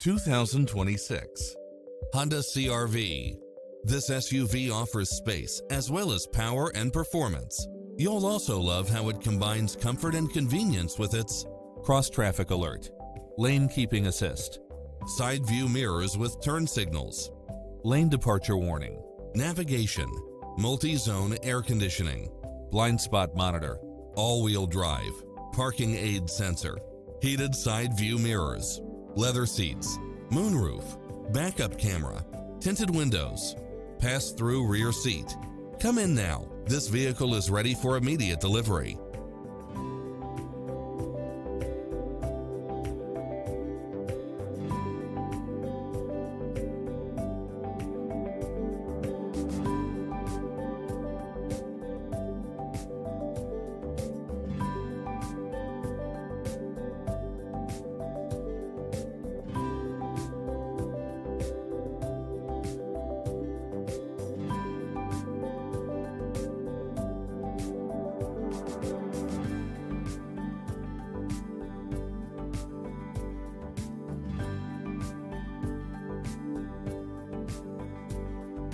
2026 Honda CR-V. This SUV offers space as well as power and performance. You'll also love how it combines comfort and convenience with its cross-traffic alert, lane keeping assist, side view mirrors with turn signals, lane departure warning, navigation, multi-zone air conditioning, blind spot monitor, all-wheel drive, parking aid sensor, heated side view mirrors, leather seats, moonroof, backup camera, tinted windows, pass-through rear seat. Come in now. This vehicle is ready for immediate delivery.